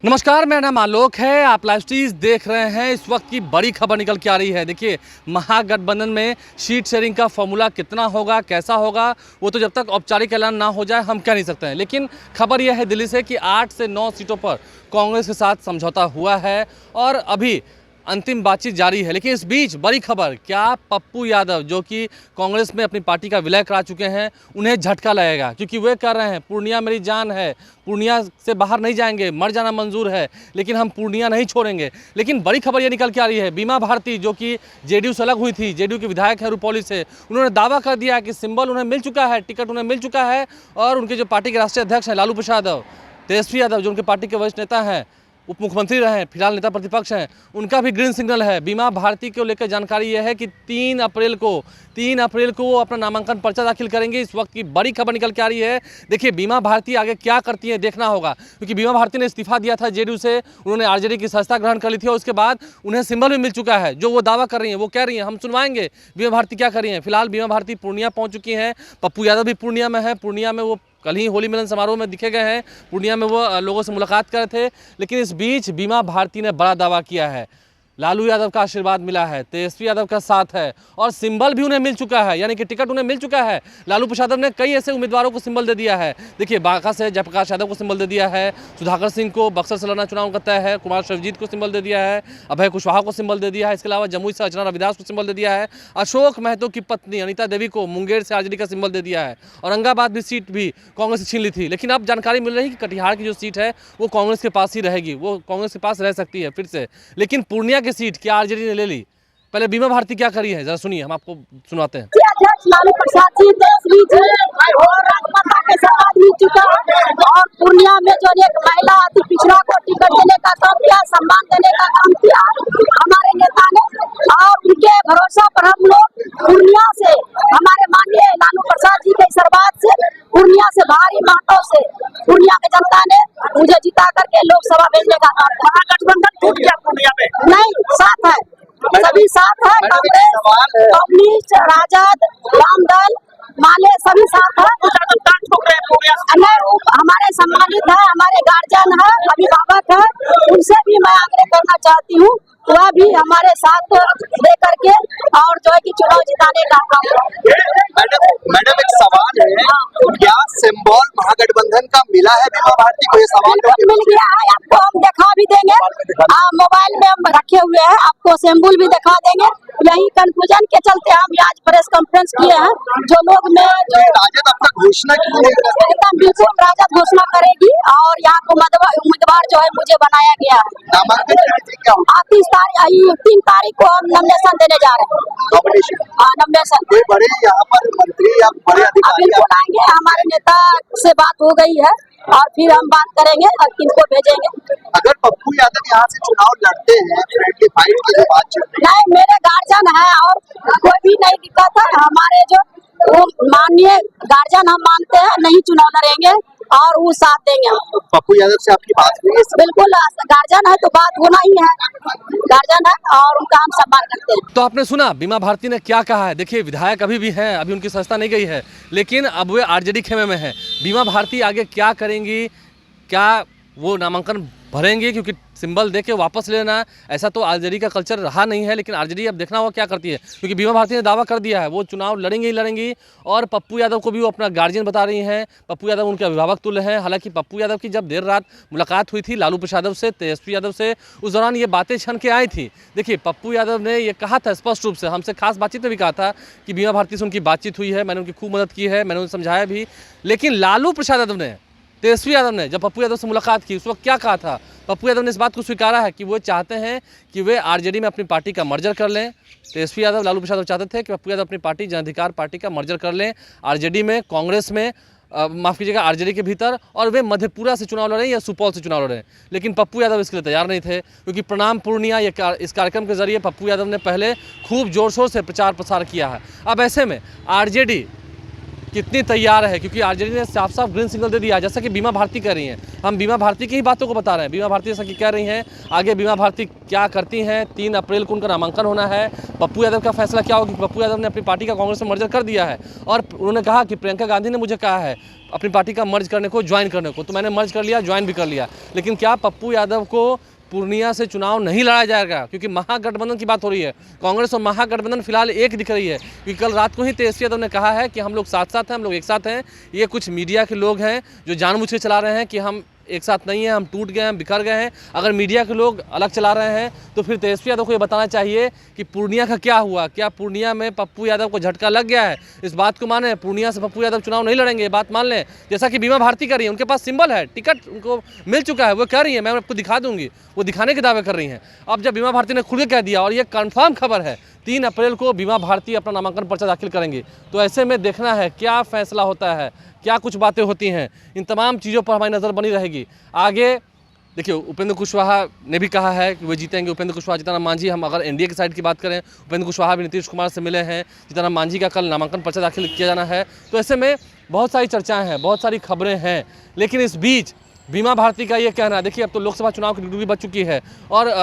नमस्कार, मेरा नाम आलोक है। आप लाइव स्ट्रीज देख रहे हैं। इस वक्त की बड़ी खबर निकल के आ रही है। देखिए, महागठबंधन में सीट शेयरिंग का फॉर्मूला कितना होगा, कैसा होगा, वो तो जब तक औपचारिक ऐलान ना हो जाए हम कह नहीं सकते हैं। लेकिन खबर यह है दिल्ली से कि 8 से 9 सीटों पर कांग्रेस के साथ समझौता हुआ है और अभी अंतिम बातचीत जारी है। लेकिन इस बीच बड़ी खबर, क्या पप्पू यादव जो कि कांग्रेस में अपनी पार्टी का विलय करा चुके हैं, उन्हें झटका लगेगा? क्योंकि वे कह रहे हैं पूर्णिया मेरी जान है, पूर्णिया से बाहर नहीं जाएंगे, मर जाना मंजूर है, लेकिन हम पूर्णिया नहीं छोड़ेंगे। लेकिन बड़ी खबर ये निकल के आ रही है, बीमा भारती जो कि जेडीयू से अलग हुई थी, जेडीयू के विधायक है रुपौली से, उन्होंने दावा कर दिया कि सिंबल उन्हें मिल चुका है, टिकट उन्हें मिल चुका है और उनके जो पार्टी के राष्ट्रीय अध्यक्ष हैं लालू प्रसाद यादव, तेजस्वी यादव जो उनके पार्टी के वरिष्ठ नेता हैं, उप मुख्यमंत्री रहे हैं, फिलहाल नेता प्रतिपक्ष हैं, उनका भी ग्रीन सिग्नल है। बीमा भारती को लेकर जानकारी यह है कि 3 अप्रैल को वो अपना नामांकन पर्चा दाखिल करेंगे। इस वक्त की बड़ी खबर निकल के आ रही है। देखिए, बीमा भारती आगे क्या करती है देखना होगा, क्योंकि बीमा भारती ने इस्तीफा दिया था जेडीयू से, उन्होंने आरजेडी की सदस्यता ग्रहण कर ली थी और उसके बाद उन्हें सिंबल भी मिल चुका है। जो वो दावा कर रही हैं, वो कह रही हैं, हम सुनवाएंगे बीमा भारती क्या कर रही हैं। फिलहाल बीमा भारती पूर्णिया पहुँच चुकी हैं, पप्पू यादव भी पूर्णिया में है। पूर्णिया में वो कल ही होली मिलन समारोह में दिखे गए हैं, पूर्णिया में वो लोगों से मुलाकात कर रहे थे। लेकिन इस बीच बीमा भारती ने बड़ा दावा किया है, लालू यादव का आशीर्वाद मिला है, तेजस्वी यादव का साथ है और सिंबल भी उन्हें मिल चुका है, यानी कि टिकट उन्हें मिल चुका है। लालू प्रसाद ने कई ऐसे उम्मीदवारों को सिंबल दे दिया है। देखिए, बांका से जयप्रकाश यादव को सिंबल दे दिया है, सुधाकर सिंह को बक्सर से लड़ना चुनाव का तय है, कुमार शर्जीत को सिंबल दे दिया है, अभय कुशवाहा को सिंबल दे दिया है, इसके अलावा जमुई से अर्चना रविदास को सिंबल दे दिया है, अशोक महतो की पत्नी अनिता देवी को मुंगेर से आरजेडी का सिंबल दे दिया है। औरंगाबाद भी सीट भी कांग्रेस से छीन ली थी, लेकिन अब जानकारी मिल रही है कि कटिहार की जो सीट है वो कांग्रेस के पास ही रहेगी, वो कांग्रेस के पास रह सकती है फिर से। लेकिन पूर्णिया की सीट क्या आरजेडी ने ले ली? पहले बीमा भारती क्या करी है जरा सुनिए, हम आपको सुनाते हैं। अध्यक्ष लालू प्रसाद जी, तेजस्वी जी और राजमाता के साथ मिल चुका है और पूर्णिया में जो एक महिला अति पिछड़ा को टिकट देने का काम किया, सम्मान देने का काम किया हमारे नेता ने, और उनके भरोसा पर हम लोग पूर्णिया से, हमारे माननीय लालू प्रसाद जी के आशीर्वाद से, पूर्णिया से भारी मतों से पूर्णिया की जनता ने मुझे जिता करके लोकसभा भेजने का काम किया। महागठबंधन टूट गया पूर्णिया में? नहीं, साथ है, सभी साथ है, कांग्रेस, कम्युनिस्ट, राजद, वामदल, माले सभी साथ है। नहीं, हमारे सम्मानित है, हमारे गार्जियन है, अभिभावक है, उनसे भी मैं आग्रह करना चाहती हूँ वह भी हमारे साथ दे करके और जो है कि चुनाव जिताने का काम करें। मैडम एक सवाल है, क्या सिंबल महागठबंधन का मिला है बीमा भारती को? ये सवाल मिल गया है, आपको हम दिखा भी देंगे, मोबाइल में हम रखे हुए हैं, आपको सिंबल भी दिखा देंगे। यही कंफ्यूजन के चलते हम आज प्रेस कॉन्फ्रेंस किए हैं। जो लोग में जो राजद अब तक घोषणा की है, एकदम बिल्कुल राजद घोषणा करेगी और यहाँ को उम्मीदवार जो है मुझे बनाया गया है। नामांकन क्या 3 तारीख को हम नॉमिनेशन देने जा रहे हैं। नॉमिनेशन? हाँ, नॉमिनेशन। कोई बड़े यहाँ पर मंत्री या बड़े अधिकारी बिल्कुल आएंगे, हमारे नेता से बात हो गई है और फिर हम बात करेंगे और किनको भेजेंगे। अगर पप्पू यादव यहाँ से चुनाव लड़ते हैं, फ्रेंडली फाइट की जो बात चल रही है, नहीं, मेरे गार्जियन है और कोई भी नहीं दिक्कत है, हमारे जो वो माननीय गार्जियन हम मानते हैं, नहीं चुनाव लड़ेंगे और वो साथ देंगे। पप्पू यादव से आपकी बात हुई है? बिल्कुल, गार्जियन है तो बात होना ही है, गार्जियन है और उनका हम सम्मान करते हैं। तो आपने सुना बीमा भारती ने क्या कहा है। देखिए, विधायक अभी भी हैं, अभी उनकी सदस्यता नहीं गई है, लेकिन अब वे आरजेडी खेमे में है। बीमा भारती आगे क्या करेंगी, क्या वो नामांकन भरेंगे, क्योंकि सिंबल देके वापस लेना ऐसा तो आरजेडी का कल्चर रहा नहीं है। लेकिन आरजेडी अब देखना होगा क्या करती है, क्योंकि बीमा भारती ने दावा कर दिया है वो चुनाव लड़ेंगे ही लड़ेंगी और पप्पू यादव को भी वो अपना गार्जियन बता रही हैं। पप्पू यादव उनके अभिभावक तुल्य हैं। हालांकि पप्पू यादव की जब देर रात मुलाकात हुई थी लालू प्रसाद से, तेजस्वी यादव से, उस दौरान ये बातें छन के आई थी। देखिए, पप्पू यादव ने ये कहा था स्पष्ट रूप से, हमसे खास बातचीत में भी कहा था कि बीमा भारती से उनकी बातचीत हुई है, मैंने उनकी खूब मदद की है, मैंने उन्हें समझाया भी। लेकिन लालू प्रसाद यादव ने, तेजस्वी यादव ने जब पप्पू यादव से मुलाकात की उस वक्त क्या कहा था? पप्पू यादव ने इस बात को स्वीकारा है कि वो चाहते हैं कि वे आरजेडी में अपनी पार्टी का मर्जर कर लें। तेजस्वी यादव, लालू प्रसाद चाहते थे कि पप्पू यादव अपनी पार्टी जन अधिकार पार्टी का मर्जर कर लें आरजेडी में, कांग्रेस में, माफ़ कीजिएगा आरजेडी के भीतर, और वे मधेपुरा से चुनाव लड़ें या सुपौल से चुनाव लड़ें। लेकिन पप्पू यादव इसके लिए तैयार नहीं थे, क्योंकि प्रणाम पूर्णिया इस कार्यक्रम के जरिए पप्पू यादव ने पहले खूब जोर शोर से प्रचार प्रसार किया है। अब ऐसे में आरजेडी कितनी तैयार है, क्योंकि आरजेडी ने साफ साफ ग्रीन सिग्नल दे दिया, जैसा कि बीमा भारती कह रही हैं। हम बीमा भारती की ही बातों को बता रहे हैं। बीमा भारती जैसा कि कह रही हैं, आगे बीमा भारती क्या करती हैं। 3 अप्रैल को उनका नामांकन होना है। पप्पू यादव का फैसला क्या होगा, पप्पू यादव ने अपनी पार्टी का कांग्रेस में मर्जर कर दिया है और उन्होंने कहा कि प्रियंका गांधी ने मुझे कहा है अपनी पार्टी का मर्ज करने को, ज्वाइन करने को, तो मैंने मर्ज कर लिया, ज्वाइन भी कर लिया। लेकिन क्या पप्पू यादव को पूर्णिया से चुनाव नहीं लड़ा जाएगा, क्योंकि महागठबंधन की बात हो रही है। कांग्रेस और महागठबंधन फिलहाल एक दिख रही है, क्योंकि कल रात को ही तेजस्वी यादव ने कहा है कि हम लोग साथ साथ हैं, हम लोग एक साथ हैं। ये कुछ मीडिया के लोग हैं जो जानबूझ के चला रहे हैं कि हम एक साथ नहीं हैं, हम टूट गए हैं, बिखर गए हैं। अगर मीडिया के लोग अलग चला रहे हैं तो फिर तेजस्वी यादव को ये बताना चाहिए कि पूर्णिया का क्या हुआ। क्या पूर्णिया में पप्पू यादव को झटका लग गया है? इस बात को माने, पूर्णिया से पप्पू यादव चुनाव नहीं लड़ेंगे, ये बात मान लें। जैसा कि बीमा भारती कर रही है, उनके पास सिंबल है, टिकट उनको मिल चुका है, वो कह रही है मैं आपको दिखा दूंगी, वो दिखाने के दावे कर रही हैं। अब जब बीमा भारती ने खुल के कह दिया और ये कन्फर्म खबर है 3 अप्रैल को बीमा भारती अपना नामांकन पर्चा दाखिल करेंगी, तो ऐसे में देखना है क्या फैसला होता है, क्या कुछ बातें होती हैं। इन तमाम चीज़ों पर हमारी नज़र बनी रहेगी। आगे देखिए, उपेंद्र कुशवाहा ने भी कहा है कि वो जीतेंगे। उपेंद्र कुशवाहा, जीतन राम मांझी, हम अगर एनडीए की साइड की बात करें, उपेंद्र कुशवाहा भी नीतीश कुमार से मिले हैं। जीतन राम मांझी का कल नामांकन पर्चा दाखिल किया जाना है। तो ऐसे में बहुत सारी चर्चाएँ हैं, बहुत सारी खबरें हैं। लेकिन इस बीच बीमा भारती का ये कहना है, देखिए अब तो लोकसभा चुनाव की ड्यूटी बच चुकी है और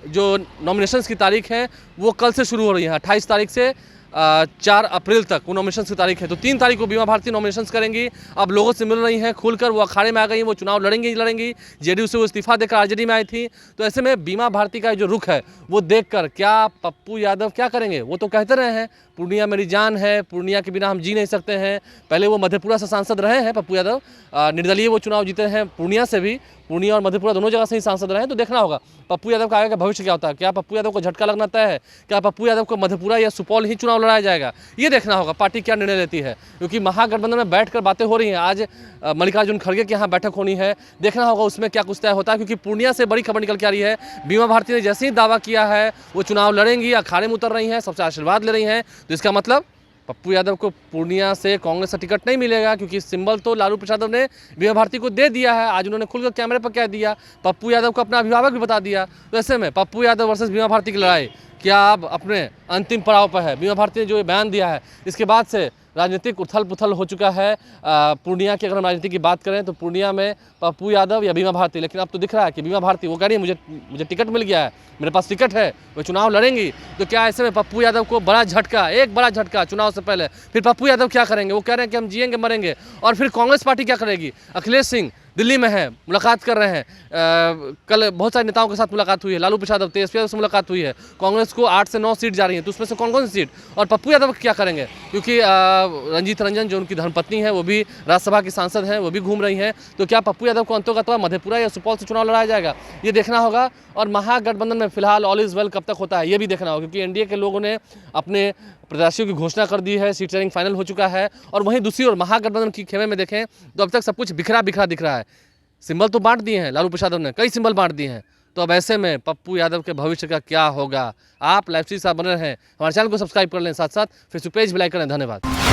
जो नॉमिनेशंस की तारीख है वो कल से शुरू हो रही है। 28 तारीख से 4 अप्रैल तक वो नॉमिनेशंस की तारीख है। तो 3 तारीख को बीमा भारती नॉमिनेशंस करेंगी। अब लोगों से मिल रही हैं खुलकर, वो अखाड़े में आ गई, वो चुनाव लड़ेंगी ही लड़ेंगी। जेडीयू से वो इस्तीफा देकर आरजेडी में आई थी। तो ऐसे में बीमा भारती का जो रुख है वो देखकर क्या पप्पू यादव क्या करेंगे। वो तो कहते रहे हैं पूर्णिया मेरी जान है, पूर्णिया के बिना हम जी नहीं सकते हैं। पहले वो मधेपुरा से सांसद रहे हैं पप्पू यादव, निर्दलीय वो चुनाव जीते हैं पूर्णिया से भी, पूर्णिया और मधेपुरा दोनों जगह से ही सांसद रहे हैं। तो देखना होगा पप्पू यादव का आगे का भविष्य क्या होता है। क्या पप्पू यादव को झटका लगना तय है? क्या पप्पू यादव को मधेपुरा या सुपौल ही चुनाव लड़ाया जाएगा? ये देखना होगा पार्टी क्या निर्णय लेती है, क्योंकि महागठबंधन में बैठकर बातें हो रही हैं। आज मल्लिकार्जुन खड़गे के यहाँ बैठक होनी है, देखना होगा उसमें क्या कुछ तय होता है। क्योंकि पूर्णिया से बड़ी खबर निकल के आ रही है, बीमा भारती ने जैसे ही दावा किया है वो चुनाव लड़ेंगी, अखाड़े में उतर रही हैं, सबसे आशीर्वाद ले रही हैं। तो इसका मतलब पप्पू यादव को पूर्णिया से कांग्रेस का टिकट नहीं मिलेगा, क्योंकि सिंबल तो लालू प्रसाद ने बीमा भारती को दे दिया है। आज उन्होंने खुलकर कैमरे पर कह दिया, पप्पू यादव को अपना अभिभावक भी बता दिया। तो ऐसे में पप्पू यादव वर्सेस बीमा भारती की लड़ाई क्या अब अपने अंतिम पड़ाव पर है? बीमा भारती ने जो बयान दिया है, इसके बाद से राजनीतिक उथल पुथल हो चुका है। पूर्णिया की अगर हम राजनीति की बात करें तो पूर्णिया में पप्पू यादव या बीमा भारती, लेकिन अब तो दिख रहा है कि बीमा भारती वो कह रही है मुझे टिकट मिल गया है, मेरे पास टिकट है, वो चुनाव लड़ेंगी। तो क्या ऐसे में पप्पू यादव को बड़ा झटका, एक बड़ा झटका चुनाव से पहले? फिर पप्पू यादव क्या करेंगे? वो कह रहे हैं कि हम जिएंगे मरेंगे। और फिर कांग्रेस पार्टी क्या करेगी? अखिलेश सिंह दिल्ली में है, मुलाकात कर रहे हैं। कल बहुत सारे नेताओं के साथ मुलाकात हुई है, लालू प्रसाद यादव, तेजस्वी यादव से मुलाकात हुई है। कांग्रेस को 8 से 9 सीट जा रही हैं, तो उसमें से कौन कौन सी सीट? और पप्पू यादव क्या करेंगे? क्योंकि रंजीत रंजन जो उनकी धर्मपत्नी है वो भी राज्यसभा की सांसद हैं, वो भी घूम रही हैं। तो क्या पप्पू यादव को अंततः मधेपुरा या सुपौल से चुनाव लड़ाया जाएगा? ये देखना होगा। और महागठबंधन में फिलहाल ऑल इज वेल कब तक होता है ये भी देखना होगा, क्योंकि एनडीए के लोगों ने अपने प्रत्याशियों की घोषणा कर दी है, सीट शेयरिंग फाइनल हो चुका है। और वहीं दूसरी ओर महागठबंधन की खेमे में देखें तो अब तक सब कुछ बिखरा बिखरा दिख रहा है। सिंबल तो बांट दिए हैं, लालू प्रसाद ने कई सिंबल बांट दिए हैं। तो अब ऐसे में पप्पू यादव के भविष्य का क्या होगा? आप लाइव स्ट्रीम के साथ बने रहें, हमारे चैनल को सब्सक्राइब कर लें, साथ साथ फेसबुक पेज भी लाइक करें। धन्यवाद।